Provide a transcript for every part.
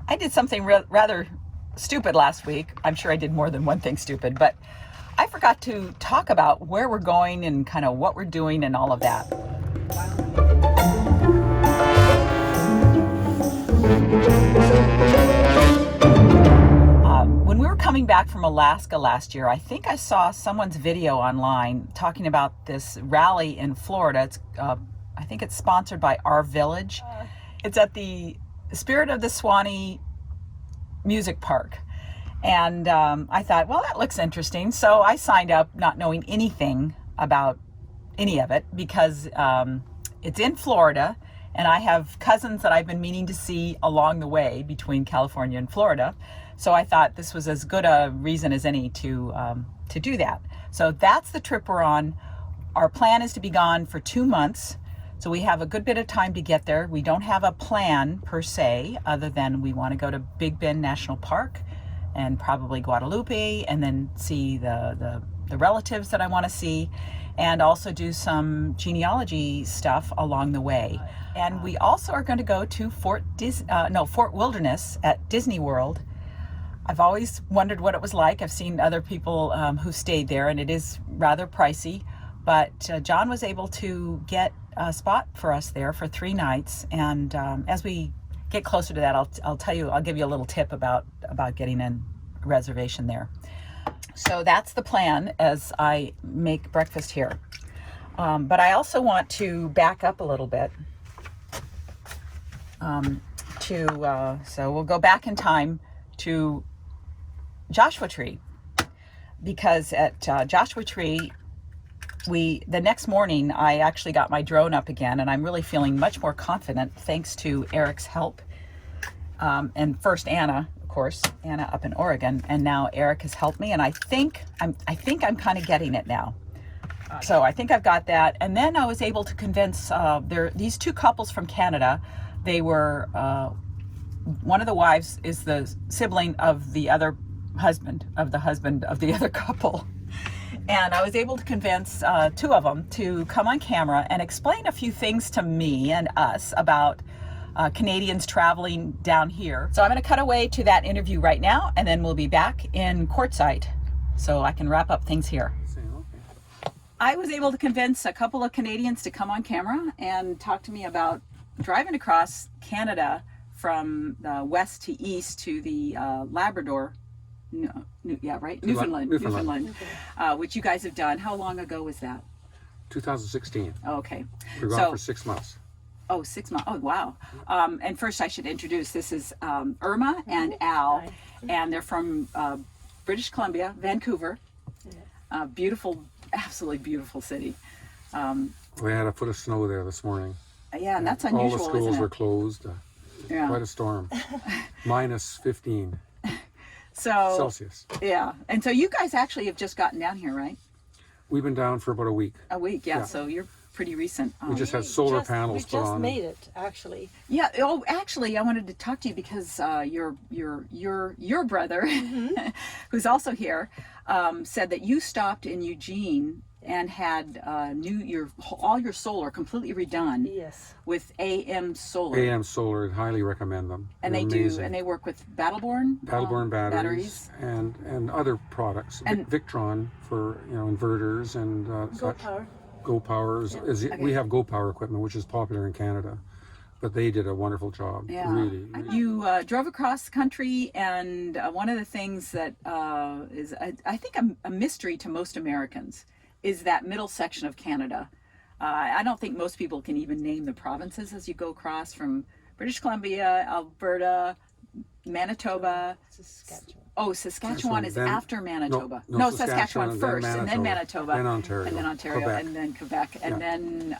I did something rather stupid last week. I'm sure I did more than one thing stupid, but I forgot to talk about where we're going and kind of what we're doing and all of that. When we were coming back from Alaska last year, I think I saw someone's video online talking about this rally in Florida. It's, I think it's sponsored by Our Village. It's at the Spirit of the Swanee Music Park. And I thought, well, that looks interesting. So I signed up not knowing anything about any of it because it's in Florida and I have cousins that I've been meaning to see along the way between California and Florida. So I thought this was as good a reason as any to do that. So that's the trip we're on. Our plan is to be gone for 2 months. So we have a good bit of time to get there. We don't have a plan per se, other than we want to go to Big Bend National Park and probably Guadalupe, and then see the relatives that I want to see, and also do some genealogy stuff along the way. And we also are going to go to Fort Wilderness at Disney World. I've always wondered what it was like. I've seen other people who stayed there, and it is rather pricey, but John was able to get a spot for us there for 3 nights. And as we get closer to that, I'll give you a little tip about getting a reservation there. So that's the plan as I make breakfast here. But I also want to back up a little bit. So we'll go back in time to Joshua Tree, because at Joshua Tree, the next morning I actually got my drone up again, and I'm really feeling much more confident thanks to Eric's help. And first Anna, of course, Anna up in Oregon, and now Eric has helped me, and I think I'm kind of getting it now. So I think I've got that. And then I was able to convince these 2 couples from Canada. They were one of the wives is the sibling of the other husband of the other couple. And I was able to convince 2 of them to come on camera and explain a few things to me and us about Canadians traveling down here. So I'm going to cut away to that interview right now, and then we'll be back in Quartzsite so I can wrap up things here. I was able to convince a couple of Canadians to come on camera and talk to me about driving across Canada from the west to east to the Labrador. Newfoundland, which you guys have done. How long ago was that? 2016. Oh, okay. We're gone for 6 months. Oh, 6 months. Oh, wow. And first I should introduce, this is Irma and Al, and they're from British Columbia, Vancouver. Beautiful, absolutely beautiful city. We had a foot of snow there this morning. Yeah, and that's unusual, all the schools isn't it? were closed. Quite a storm. Minus 15 Celsius. Yeah, and so you guys actually have just gotten down here, right? We've been down for about a week. A week, yeah. So you're pretty recent. We just had solar panels put on. We just made it, actually. Yeah. Oh, actually, I wanted to talk to you because your brother, who's also here, said that you stopped in Eugene and had all your solar completely redone. Yes. With AM Solar. AM Solar, I'd highly recommend them. And They're they amazing. do, and they work with Battleborn batteries and other products. And Victron for inverters and such. Power. Go Power we have Go Power equipment, which is popular in Canada, but they did a wonderful job. Yeah. Really. You drove across the country, and one of the things that is I think a mystery to most Americans is that middle section of Canada. I don't think most people can even name the provinces as you go across from British Columbia, Alberta, Manitoba. Saskatchewan. Oh, Saskatchewan is then, after Manitoba. No, Saskatchewan first, and then Manitoba, then Ontario, and then Ontario, Quebec. and then Quebec, and then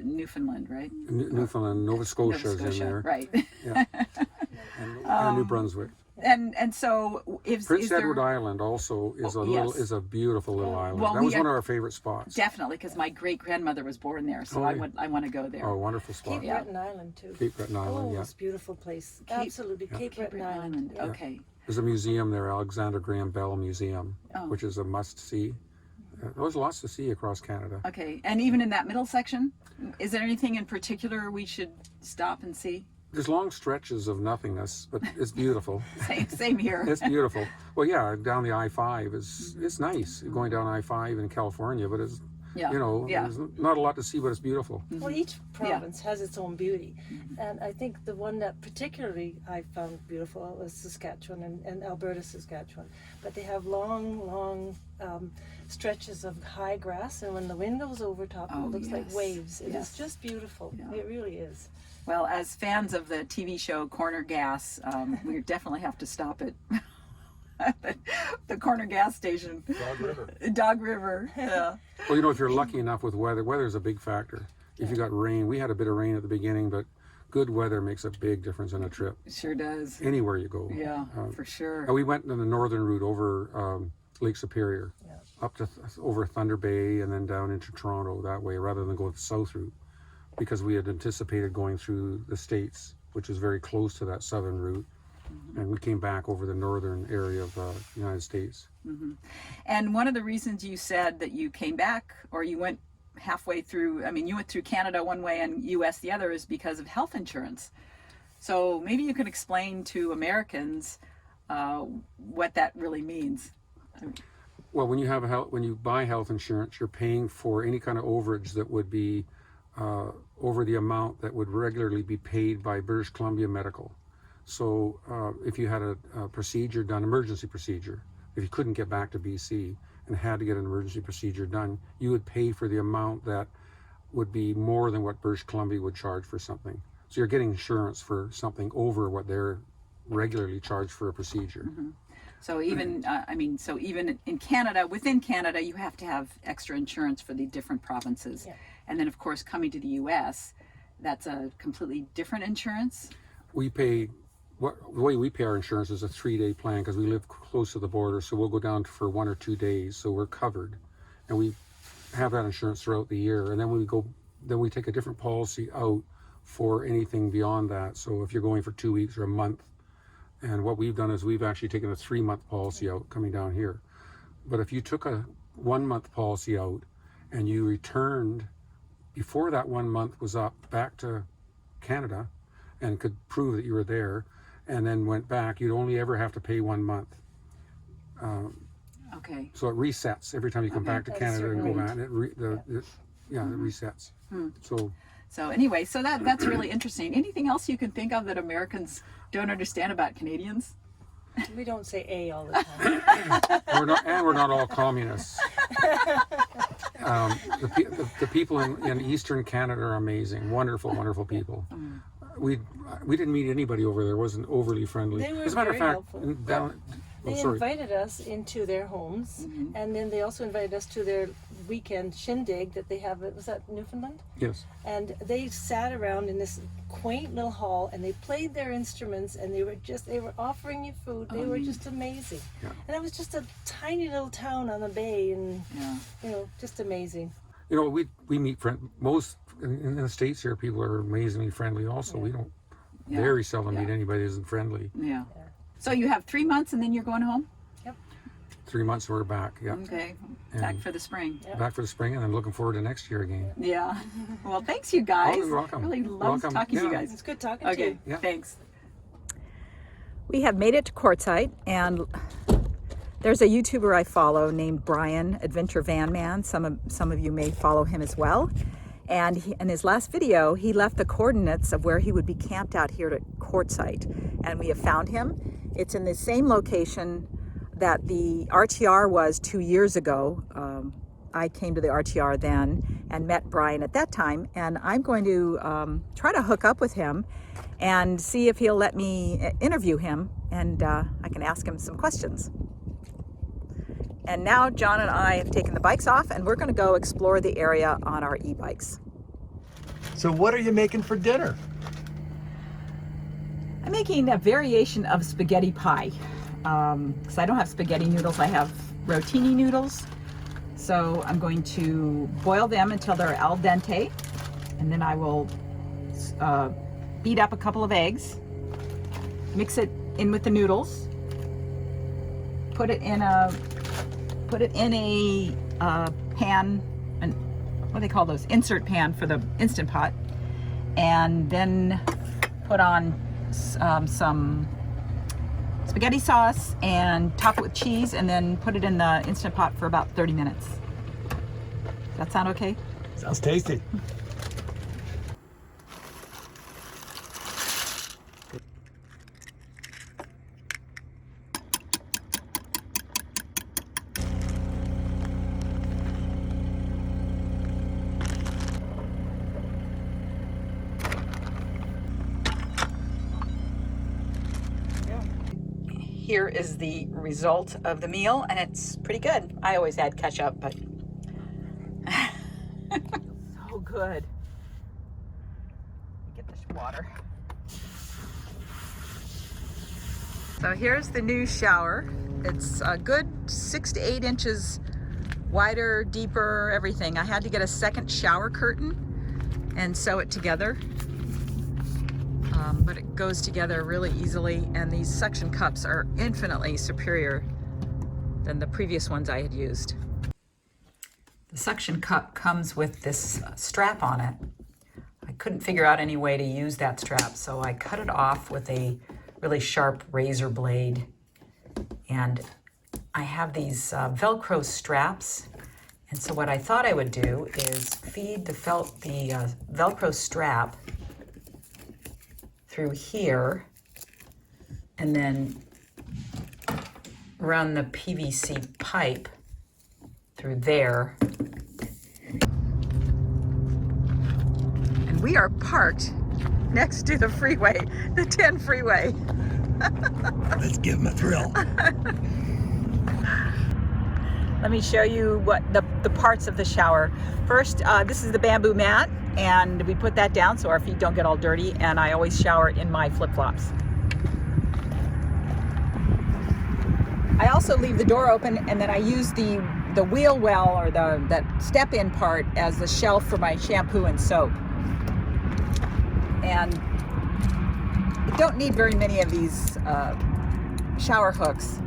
Newfoundland, right? Newfoundland, Nova Scotia's in there, right? Yeah, and New Brunswick. And so Prince Edward Island also is a beautiful little island. Well, that was one of our favorite spots. Definitely, because my great grandmother was born there, so I want to go there. Oh, wonderful spot. Cape Breton Island, too. Cape Breton Island, it's a beautiful place. Absolutely, Cape Breton Island. Yeah. Okay. There's a museum there, Alexander Graham Bell Museum, which is a must-see. There's lots to see across Canada. Okay, and even in that middle section, is there anything in particular we should stop and see? there's long stretches of nothingness, but it's beautiful. Same here. It's beautiful. Well, yeah, down the I-5 is it's nice going down I-5 in California, but it's there's not a lot to see, but it's beautiful. Well, each province has its own beauty, and I think the one that particularly I found beautiful was Saskatchewan and Alberta, Saskatchewan. But they have long stretches of high grass, and when the wind goes over top, it looks like waves. It is just beautiful. Yeah. It really is. Well, as fans of the TV show Corner Gas, we definitely have to stop at the corner gas station. Dog River. Yeah. Well, if you're lucky enough with weather is a big factor. If you got rain, we had a bit of rain at the beginning, but good weather makes a big difference in a trip. It sure does. Anywhere you go. Yeah, for sure. And we went on the northern route over Lake Superior, up to over Thunder Bay, and then down into Toronto that way, rather than go the south route, because we had anticipated going through the States, which is very close to that southern route. And we came back over the northern area of the United States. And one of the reasons you said that you came back, or you went halfway through, you went through Canada one way and US the other, is because of health insurance. So maybe you could explain to Americans what that really means. Well, when you buy health insurance, you're paying for any kind of overage that would be over the amount that would regularly be paid by British Columbia Medical. So if you had a procedure done, emergency procedure, if you couldn't get back to BC and had to get an emergency procedure done, you would pay for the amount that would be more than what British Columbia would charge for something. So you're getting insurance for something over what they're regularly charged for a procedure. So even, even in Canada, within Canada, you have to have extra insurance for the different provinces. Yeah. And then, of course, coming to the U.S., that's a completely different insurance. The way we pay our insurance is a 3-day plan, because we live close to the border, so we'll go down for 1 or 2 days, so we're covered, and we have that insurance throughout the year. And then we take a different policy out for anything beyond that. So if you're going for 2 weeks or a month, and what we've done is we've actually taken a 3-month policy out coming down here. But if you took a 1-month policy out and you returned before that 1 month was up back to Canada and could prove that you were there, and then went back, you'd only ever have to pay 1 month. Okay. So it resets every time you come back to Canada and go back. And it resets. So anyway, so that's really interesting. Anything else you can think of that Americans don't understand about Canadians? We don't say A all the time. we're not all communists. The people in Eastern Canada are amazing, wonderful, wonderful people. We didn't meet anybody over there. Wasn't overly friendly. They were As a matter of very fact, helpful. They invited us into their homes, and then they also invited us to their weekend shindig that they have. Was that Newfoundland? Yes. And they sat around in this quaint little hall, and they played their instruments, and they were offering you food. They were just amazing. Yeah. And it was just a tiny little town on the bay, and just amazing. We meet most in the States here. People are amazingly friendly. Also, we don't very seldom meet anybody who isn't friendly. Yeah. So you have 3 months, and then you're going home? Yep. 3 months we're back. Yeah. Okay. Back for the spring. Yep. Back for the spring, and I'm looking forward to next year again. Yeah. Well, thanks, you guys. Oh, you're welcome. Really love talking to you guys. It's good talking to you. Okay. Yeah. Thanks. We have made it to Quartzsite, and there's a YouTuber I follow named Brian, Adventure Van Man. Some of you may follow him as well. And in his last video, he left the coordinates of where he would be camped out here at Quartzsite. And we have found him. It's in the same location that the RTR was 2 years ago. I came to the RTR then and met Brian at that time. And I'm going to try to hook up with him and see if he'll let me interview him, and I can ask him some questions. And now John and I have taken the bikes off, and we're going to go explore the area on our e-bikes. So what are you making for dinner? I'm making a variation of spaghetti pie. Because I don't have spaghetti noodles, I have rotini noodles. So I'm going to boil them until they're al dente, and then I will beat up a couple of eggs, mix it in with the noodles, put it in a pan, and what do they call those? Insert pan for the Instant Pot, and then put on some spaghetti sauce and top it with cheese, and then put it in the Instant Pot for about 30 minutes. Does that sound okay? Sounds tasty. Here is the result of the meal, and it's pretty good. I always add ketchup, but so good. Get this water. So here's the new shower. It's a good 6 to 8 inches wider, deeper, everything. I had to get a second shower curtain and sew it together. But it goes together really easily, and these suction cups are infinitely superior than the previous ones I had used. The suction cup comes with this strap on it. I couldn't figure out any way to use that strap, so I cut it off with a really sharp razor blade. And I have these Velcro straps, and so what I thought I would do is feed the Velcro strap through here, and then run the PVC pipe through there. And we are parked next to the freeway, the 10 freeway. Let's give him a thrill. Let me show you what the parts of the shower. First, this is the bamboo mat, and we put that down so our feet don't get all dirty, and I always shower in my flip-flops. I also leave the door open, and then I use the wheel well, or that step-in part, as the shelf for my shampoo and soap. And you don't need very many of these shower hooks.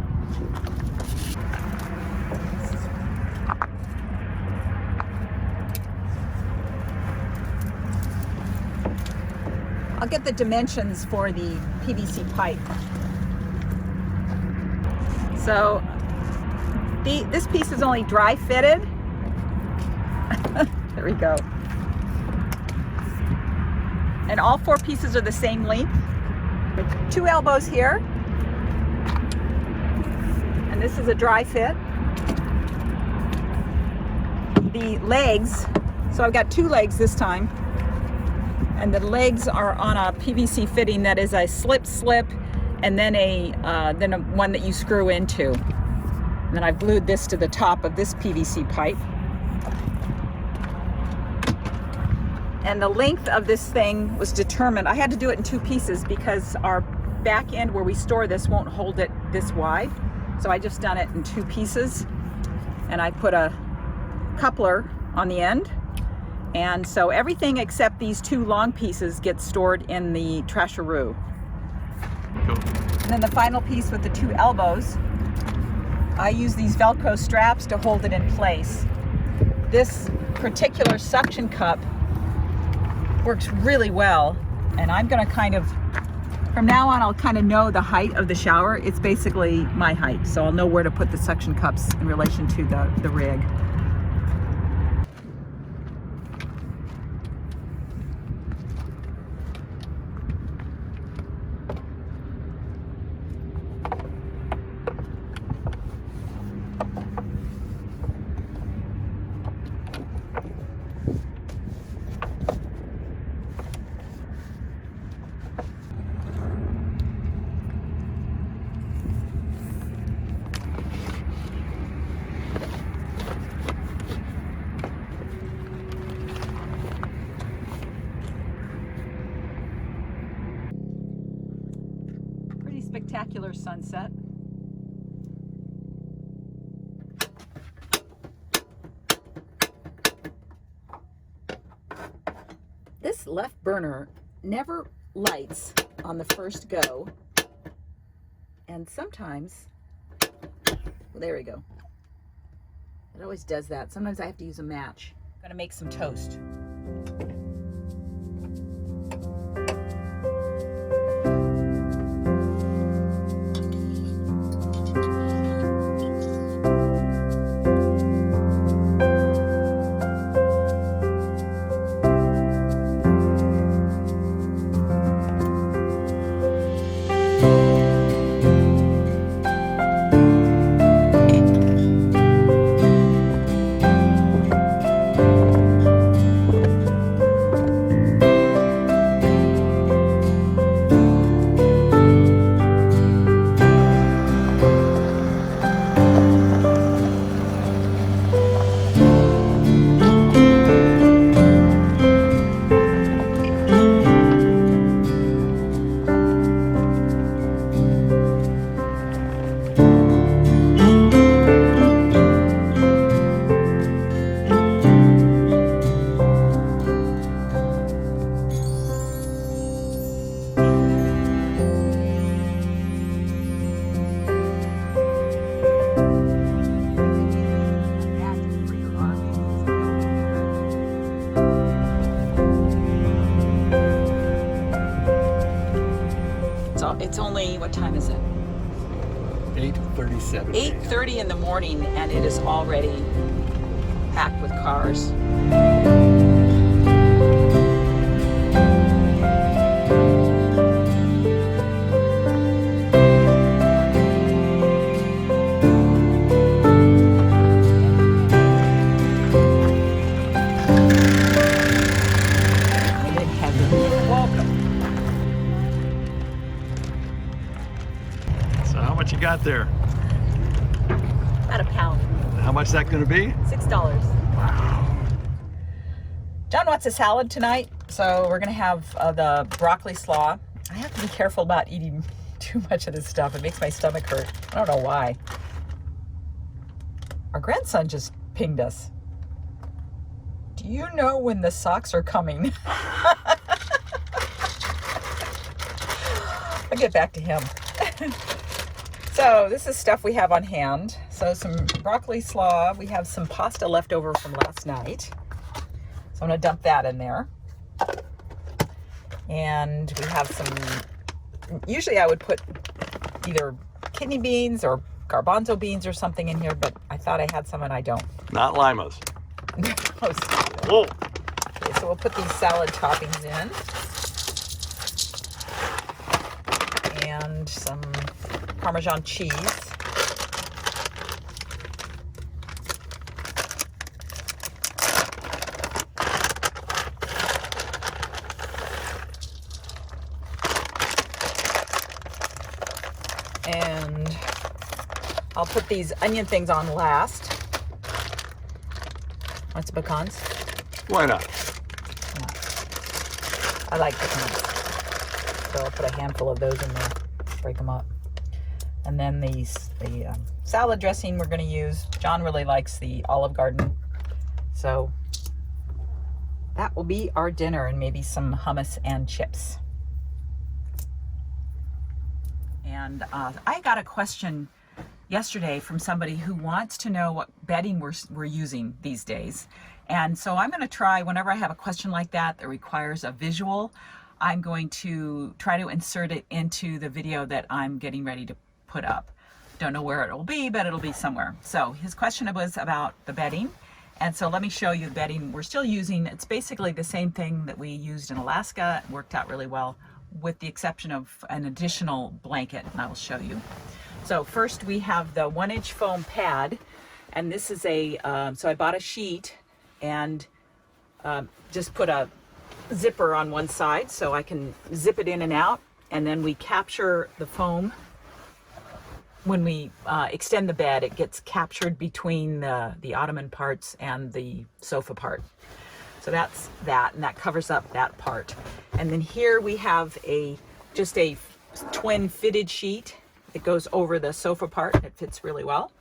I'll get the dimensions for the PVC pipe. So this piece is only dry fitted. There we go. And all 4 pieces are the same length. 2 elbows here. And this is a dry fit. The legs, so I've got 2 legs this time. And the legs are on a PVC fitting that is a slip, and then one that you screw into. And then I've glued this to the top of this PVC pipe. And the length of this thing was determined. I had to do it in 2 pieces because our back end where we store this won't hold it this wide. So I just done it in 2 pieces. And I put a coupler on the end. And so everything except these 2 long pieces gets stored in the trasheroo. Cool. And then the final piece with the 2 elbows, I use these Velcro straps to hold it in place. This particular suction cup works really well, and I'm gonna from now on, I'll kind of know the height of the shower. It's basically my height, so I'll know where to put the suction cups in relation to the rig. Spectacular sunset. This left burner never lights on the first go, and sometimes, well, there we go. It always does that. Sometimes I have to use a match. I'm gonna make some toast. It's only, what time is it? 8:37. 8:30 in the morning, and it is already packed with cars. I'm in heaven. Welcome. So how much you got there? About a pound. How much is that going to be? $6. John wants a salad tonight, so we're gonna have the broccoli slaw. I have to be careful about eating too much of this stuff. It makes my stomach hurt. I don't know why. Our grandson just pinged us. Do you know when the socks are coming? I'll get back to him. So this is stuff we have on hand. So some broccoli slaw. We have some pasta left over from last night. So I'm gonna dump that in there. And we have some, usually I would put either kidney beans or garbanzo beans or something in here, but I thought I had some and I don't. Not limas. Whoa. Okay, so we'll put these salad toppings in. And some Parmesan cheese. And I'll put these onion things on last. What's pecans? Why not? I like pecans. So I'll put a handful of those in there, break them up. And then the salad dressing we're going to use. John really likes the Olive Garden. So that will be our dinner, and maybe some hummus and chips. And I got a question yesterday from somebody who wants to know what bedding we're using these days. And so I'm going to try, whenever I have a question like that that requires a visual, I'm going to try to insert it into the video that I'm getting ready to put up. Don't know where it will be, but it'll be somewhere. So his question was about the bedding. And so let me show you the bedding we're still using. It's basically the same thing that we used in Alaska. It worked out really well, with the exception of an additional blanket, and I will show you. So first we have the 1-inch foam pad, and this is a, so I bought a sheet and just put a zipper on one side so I can zip it in and out, and then we capture the foam. When we extend the bed, it gets captured between the ottoman parts and the sofa part. So that's that, and that covers up that part. And then here we have just a twin fitted sheet. It goes over the sofa part. It fits really well.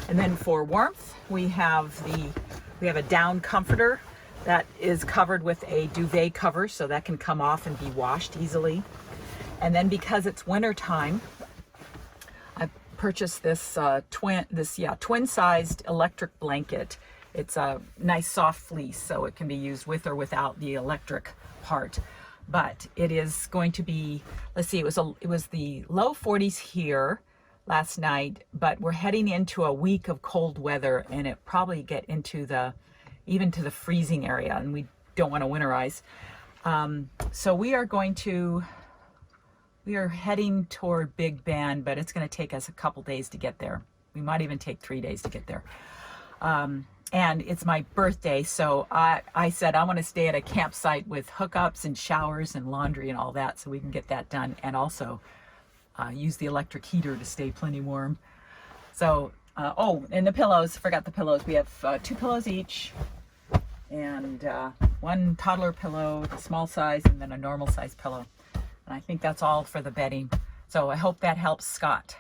And then for warmth, we have a down comforter that is covered with a duvet cover, so that can come off and be washed easily. And then because it's winter time, I purchased this twin-sized electric blanket. It's a nice soft fleece, so it can be used with or without the electric part. But it is going to be, let's see, it was the low 40s here last night, but we're heading into a week of cold weather, and it probably get into even to the freezing area, and we don't want to winterize. So we are heading toward Big Bend, but it's going to take us a couple days to get there. We might even take 3 days to get there. And it's my birthday, so I said I want to stay at a campsite with hookups and showers and laundry and all that, so we can get that done, and also use the electric heater to stay plenty warm. So, and the pillows, forgot the pillows. We have 2 pillows each, and 1 toddler pillow, the small size, and then a normal size pillow. And I think that's all for the bedding. So I hope that helps Scott.